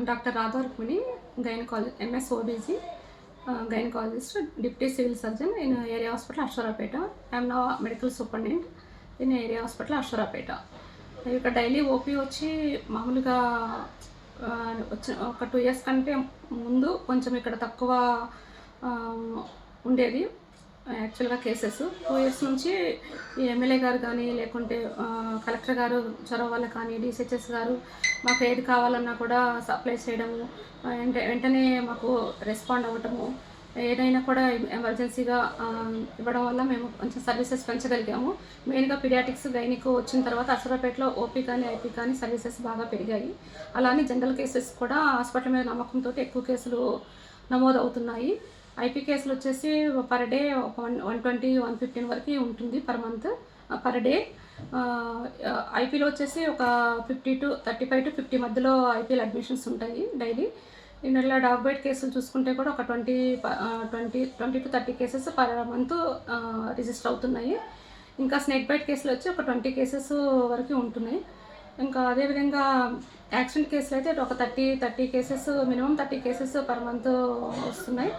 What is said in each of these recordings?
Doctor Radha Rukmini, gynaecologist, MS OBG, gynaecologist, deputy civil surgeon in area hospital Aswarapeta. I'm నా medical superintendent in area hospital Aswarapeta. ఇక్కడ daily OP వచ్చి మామూలుగా వచ్చిన ఒక 2 years కంటే ముందు కొంచెం ఇక్కడ తక్కువ ఉండేది యాక్చువల్గా కేసెస్. 2 ఇయర్స్ నుంచి ఈ ఎమ్మెల్యే గారు కానీ లేకుంటే కలెక్టర్ గారు చొరవ వల్ల కానీ డిసిహెచ్ఎస్ గారు మాకు ఏది కావాలన్నా కూడా సప్లై చేయడము, వెంటనే మాకు రెస్పాండ్ అవ్వటము, ఏదైనా కూడా ఎమర్జెన్సీగా ఇవ్వడం వల్ల మేము కొంచెం సర్వీసెస్ పెంచగలిగాము. మెయిన్గా పీడియాటిక్స్, గైనిక్ వచ్చిన తర్వాత అశ్వరాపేటలో ఓపీ కానీ ఐపీ కానీ సర్వీసెస్ బాగా పెరిగాయి. అలానే జనరల్ కేసెస్ కూడా హాస్పిటల్ మీద నమ్మకంతో ఎక్కువ కేసులు నమోదవుతున్నాయి. ఐపీ కేసులు వచ్చేసి పర్ డే 120-115 వరకు ఉంటుంది పర్ మంత్ పర్ డే. ఐపీలో వచ్చేసి ఒక 35 to 50 మధ్యలో ఐపీఎల్ అడ్మిషన్స్ ఉంటాయి డైలీ. ఇలా డాగ్ బైట్ కేసులు చూసుకుంటే కూడా ఒక 20 to 30 cases per month register అవుతున్నాయి. ఇంకా స్నేక్ బైట్ కేసులు వచ్చి ఒక 20 కేసెస్ వరకు ఉంటున్నాయి. ఇంకా అదేవిధంగా యాక్సిడెంట్ కేసులు అయితే ఒక 30 cases, minimum 30 cases per month వస్తున్నాయి.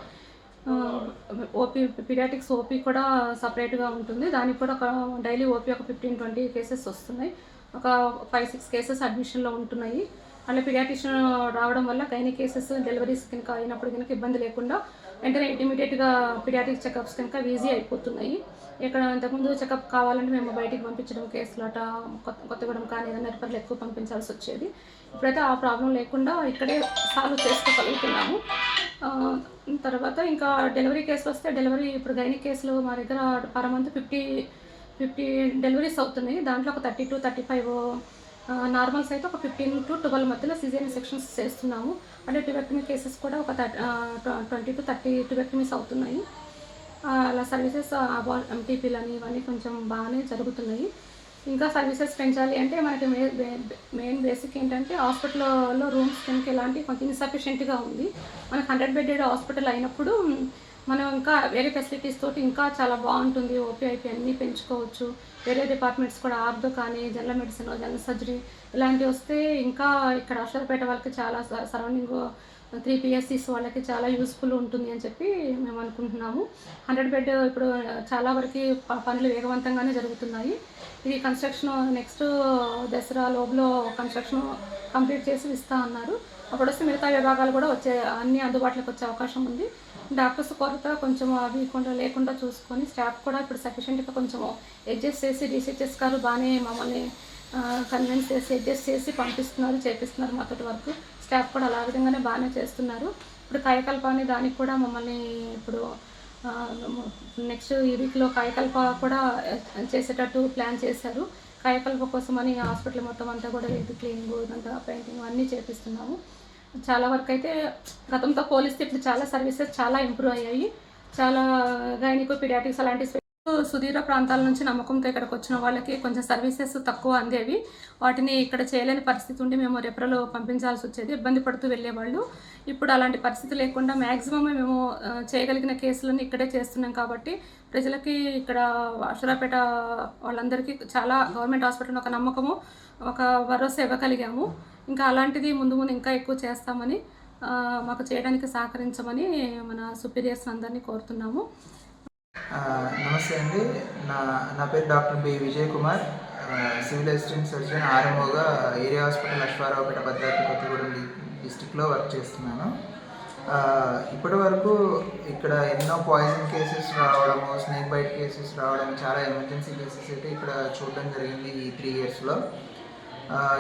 ఓపీ పీడియాటిక్స్ ఓపీ కూడా సపరేట్గా ఉంటుంది. దానికి కూడా ఒక డైలీ ఓపీ ఒక 15-20 కేసెస్ వస్తున్నాయి. ఒక 5-6 కేసెస్ అడ్మిషన్లో ఉంటున్నాయి. అలా పీడియాటిషియన్ రావడం వల్ల గైనీ కేసెస్ డెలివరీస్ కనుక అయినప్పుడు కనుక ఇబ్బంది లేకుండా వెంటనే ఇమీడియట్గా పీడియాటిక్ చెకప్స్ కనుక ఈజీ అయిపోతున్నాయి. ఇక్కడ ఇంతకుముందు చెకప్ కావాలంటే మేము బయటికి పంపించడం, కేసులు అట కొత్తగూడెం కానీ ఏదైనా రిఫర్లు ఎక్కువ పంపించాల్సి వచ్చేది. ఇప్పుడైతే ఆ ప్రాబ్లం లేకుండా ఇక్కడే సాల్వ్ చేసుకోగలుగుతున్నాము. తర్వాత ఇంకా డెలివరీ కేసులు వస్తే డెలివరీ ఇప్పుడు గైనీ కేసులు మా దగ్గర పర్ మంత్ 50 డెలివరీస్ అవుతున్నాయి. దాంట్లో ఒక 30 to 35 నార్మల్స్ అయితే ఒక 15 to 12 మధ్యలో సిజేరియన్ సెక్షన్స్ చేస్తున్నాము. అంటే ట్యూబెక్టమీ కేసెస్ కూడా ఒక 20 to 30 ట్యూబెక్టమీస్ అవుతున్నాయి. అలా సర్వీసెస్ ఎంటీపీలని ఇవన్నీ కొంచెం బాగానే జరుగుతున్నాయి. ఇంకా సర్వీసెస్ పెంచాలి అంటే మనకి మెయిన్ బేసిక్ ఏంటంటే హాస్పిటల్లో రూమ్స్ కనుక ఎలాంటి కొంచెం ఇన్సఫిషియెంట్గా ఉంది. మనకు 100 బెడెడ్ హాస్పిటల్ అయినప్పుడు మనం ఇంకా వేరే ఫెసిలిటీస్ తోటి ఇంకా చాలా బాగుంటుంది. ఓపీ ఐపీ అన్నీ పెంచుకోవచ్చు. వేరే డిపార్ట్మెంట్స్ కూడా ఆర్థో కానీ, జనరల్ మెడిసిన్, జనరల్ సర్జరీ ఇలాంటివి వస్తే ఇంకా ఇక్కడ అశ్వరాపేట వాళ్ళకి చాలా సరౌండింగ్ 3 PSCs వాళ్ళకి చాలా యూస్ఫుల్ ఉంటుంది అని చెప్పి మేము అనుకుంటున్నాము. 100 బెడ్ ఇప్పుడు చాలా వరకు పనులు వేగవంతంగానే జరుగుతున్నాయి. ఇది కన్స్ట్రక్షన్ నెక్స్ట్ దసరా లోపల కన్స్ట్రక్షన్ కంప్లీట్ చేసి ఇస్తా అన్నారు. అప్పుడు వస్తే మిగతా విభాగాలు కూడా అన్ని అందుబాటులోకి వచ్చే అవకాశం ఉంది. డాక్టర్స్ కొరత కొంచెం అవి లేకుండా చూసుకొని స్టాఫ్ కూడా ఇప్పుడు సఫిషియెంట్గా కొంచెం అడ్జస్ట్ చేసి డిసిహెచ్ఎస్ గారు బాగానే మమ్మల్ని కన్విన్స్ చేసి అడ్జస్ట్ చేసి పంపిస్తున్నారు, చేపిస్తున్నారు మాతోటి వర్క్. స్టాఫ్ కూడా అలా విధంగానే బాగానే చేస్తున్నారు. ఇప్పుడు కాయకల్పాన్ని దానికి కూడా మమ్మల్ని ఇప్పుడు నెక్స్ట్ ఈ వీక్లో కాయకల్ప కూడా చేసేటట్టు ప్లాన్ చేశారు. కాయకల్ప కోసమని హాస్పిటల్ మొత్తం అంతా కూడా క్లీనింగ్, ఇదంతా పెయింటింగ్ అన్నీ చేపిస్తున్నాము. చాలా వరకు అయితే గతంతో పోలిస్తే ఇప్పుడు చాలా సర్వీసెస్ చాలా ఇంప్రూవ్ అయ్యాయి. చాలా గైనిక్, పీడియాటిక్స్ అలాంటి సుదూర ప్రాంతాల నుంచి నమ్మకంతో ఇక్కడికి వచ్చిన వాళ్ళకి కొంచెం సర్వీసెస్ తక్కువ అందేవి. వాటిని ఇక్కడ చేయలేని పరిస్థితి ఉండి మేము రెఫరల్ పంపించాల్సి వచ్చేది, ఇబ్బంది పడుతూ వెళ్ళేవాళ్ళు. ఇప్పుడు అలాంటి పరిస్థితి లేకుండా మ్యాక్సిమం మేము చేయగలిగిన కేసులను ఇక్కడే చేస్తున్నాం కాబట్టి ప్రజలకి ఇక్కడ అశ్వరాపేట వాళ్ళందరికీ చాలా గవర్నమెంట్ హాస్పిటల్ ఒక నమ్మకము, ఒక భరోసా ఇవ్వగలిగాము. ఇంకా అలాంటిది ముందు ఇంకా ఎక్కువ చేస్తామని, మాకు చేయడానికి సహకరించమని మన సుపీరియర్స్ అందరినీ కోరుతున్నాము. నమస్తే అండి. నా పేరు doctor B Vijay Kumar, civil assistant surgeon ఆర్ఎంఓగా ఏరియా హాస్పిటల్ అశ్వారావుపేట భద్రాద్రి కొత్తగూడెం డిస్టిక్లో వర్క్ చేస్తున్నాను. ఇప్పటి వరకు ఇక్కడ ఎన్నో పాయిజన్ కేసెస్ రావడము, స్నేక్ బైట్ కేసెస్ రావడం, చాలా ఎమర్జెన్సీ కేసెస్ అయితే ఇక్కడ చూడడం జరిగింది ఈ 3 ఇయర్స్లో.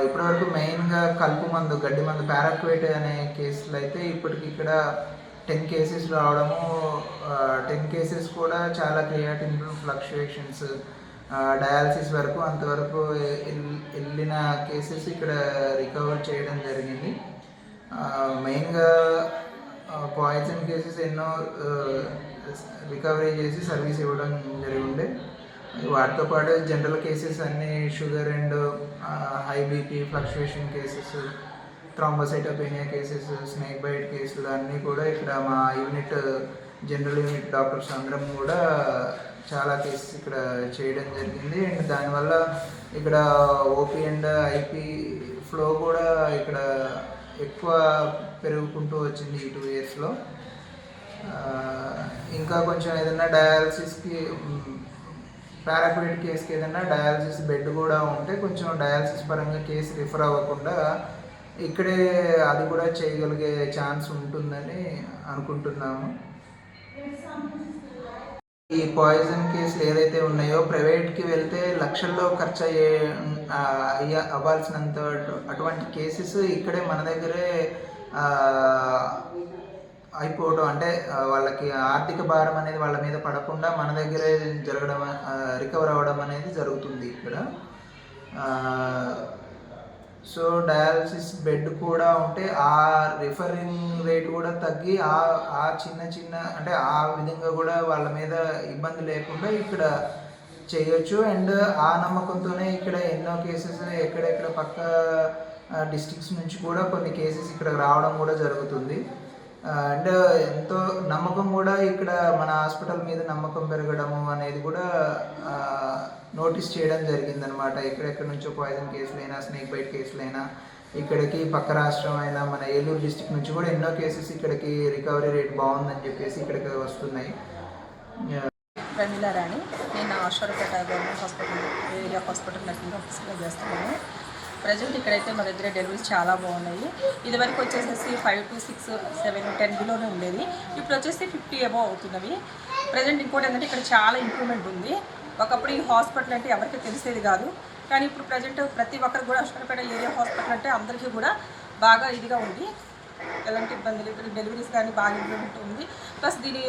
ఇప్పటివరకు మెయిన్గా కలుపు మందు, గడ్డి మందు, పారాక్వేట్ అనే కేసులు అయితే ఇప్పటికి ఇక్కడ 10 కేసెస్ రావడము. 10 కేసెస్ కూడా చాలా క్రియాటిన్ ఫ్లక్చుయేషన్స్, డయాలసిస్ వరకు అంతవరకు వెళ్ళిన కేసెస్ ఇక్కడ రికవర్ చేయడం జరిగింది. మెయిన్గా పాయిజన్ కేసెస్ ఎన్నో రికవరీ చేసి సర్వీస్ ఇవ్వడం జరిగింది. వాటితో పాటు జనరల్ కేసెస్ అన్నీ sugar and high BP fluctuation cases, thrombocytopenia cases, snake bite కేసులు అన్నీ కూడా ఇక్కడ మా జనరల్ యూనిట్ డాక్టర్స్ అందరం కూడా చాలా కేసెస్ ఇక్కడ చేయడం జరిగింది. అండ్ దానివల్ల ఇక్కడ ఓపీ అండ్ ఐపీ ఫ్లో కూడా ఇక్కడ ఎక్కువ పెరుగుకుంటూ వచ్చింది ఈ 2 ఇయర్స్లో. ఇంకా కొంచెం ఏదైనా డయాలసిస్కి పారాక్విట్ కేసుకి ఏదైనా డయాలసిస్ బెడ్ కూడా ఉంటే కొంచెం డయాలసిస్ పరంగా కేసు రిఫర్ అవ్వకుండా ఇక్కడే అది కూడా చేయగలిగే ఛాన్స్ ఉంటుందని అనుకుంటున్నాము. ఈ పాయిజన్ కేసులు ఏదైతే ఉన్నాయో ప్రైవేట్కి వెళ్తే లక్షల్లో ఖర్చు అవ్వాల్సినంత అటువంటి కేసెస్ ఇక్కడే మన దగ్గరే అయిపోవడం, అంటే వాళ్ళకి ఆర్థిక భారం అనేది వాళ్ళ మీద పడకుండా మన దగ్గరే జరగడం, రికవర్ అవ్వడం అనేది జరుగుతుంది ఇక్కడ. సో డయాలసిస్ బెడ్ కూడా ఉంటే ఆ రిఫరింగ్ రేట్ కూడా తగ్గి ఆ చిన్న అంటే ఆ విధంగా కూడా వాళ్ళ మీద ఇబ్బంది లేకుండా ఇక్కడ చేయొచ్చు. అండ్ ఆ నమ్మకంతోనే ఇక్కడ ఎన్నో కేసెస్ ఎక్కడెక్కడ పక్క డిస్ట్రిక్ట్స్ నుంచి కూడా కొన్ని కేసెస్ ఇక్కడ రావడం కూడా జరుగుతుంది. అండ్ ఎంతో నమ్మకం కూడా ఇక్కడ మన హాస్పిటల్ మీద నమ్మకం పెరగడము అనేది కూడా నోటీస్ చేయడం జరిగిందనమాట. ఎక్కడెక్కడి నుంచో పాయిజన్ కేసులైనా, స్నేక్ బైట్ కేసులైనా ఇక్కడికి పక్క రాష్ట్రం అయినా మన ఏలూరు డిస్టిక్ నుంచి కూడా ఎన్నో కేసెస్ ఇక్కడికి రికవరీ రేట్ బాగుందని చెప్పేసి ఇక్కడికి వస్తున్నాయి. ప్రమీల రాణి, నేను Aswarapeta government hospital area hospital nursing ఆఫీస్లో చేస్తున్నాను. ప్రజెంట్ ఇక్కడైతే మా దగ్గర డెలివరీస్ చాలా బాగున్నాయి. ఇదివరకు వచ్చేసేసి 5 to 6, 7, 10 బిలోనే ఉండేది. ఇప్పుడు వచ్చేసి 50 అబవ్ అవుతున్నవి. ప్రజెంట్ ఇంకోటి ఏంటంటే ఇక్కడ చాలా ఇంప్రూవ్మెంట్ ఉంది. ఒకప్పుడు ఈ హాస్పిటల్ అంటే ఎవరికి తెలిసేది కాదు, కానీ ఇప్పుడు ప్రజెంట్ ప్రతి ఒక్కరు కూడా ఆశ్వరపేట ఏరియా హాస్పిటల్ అంటే అందరికీ కూడా బాగా ఇదిగా ఉంది. ఎలాంటి ఇబ్బందులు ఇక్కడ డెలివరీస్ కానీ బాగా ఇంప్రూవ్మెంట్ ఉంది. ప్లస్ దీని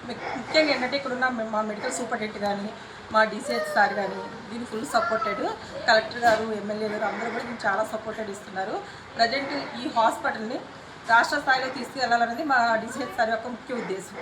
ముఖ్యంగా ఏంటంటే ఇక్కడ ఉన్న మా మెడికల్ సూపరింటెండెంట్ కానీ, మా డిసిహెచ్ సార్ కానీ దీన్ని ఫుల్ సపోర్టెడ్. కలెక్టర్ గారు, ఎమ్మెల్యే గారు అందరూ కూడా దీన్ని చాలా సపోర్టెడ్ ఇస్తున్నారు. ప్రజెంట్ ఈ హాస్పిటల్ని రాష్ట్ర స్థాయిలో తీసుకువెళ్ళాలనేది మా డిసిహెచ్ సార్ యొక్క ముఖ్య ఉద్దేశం.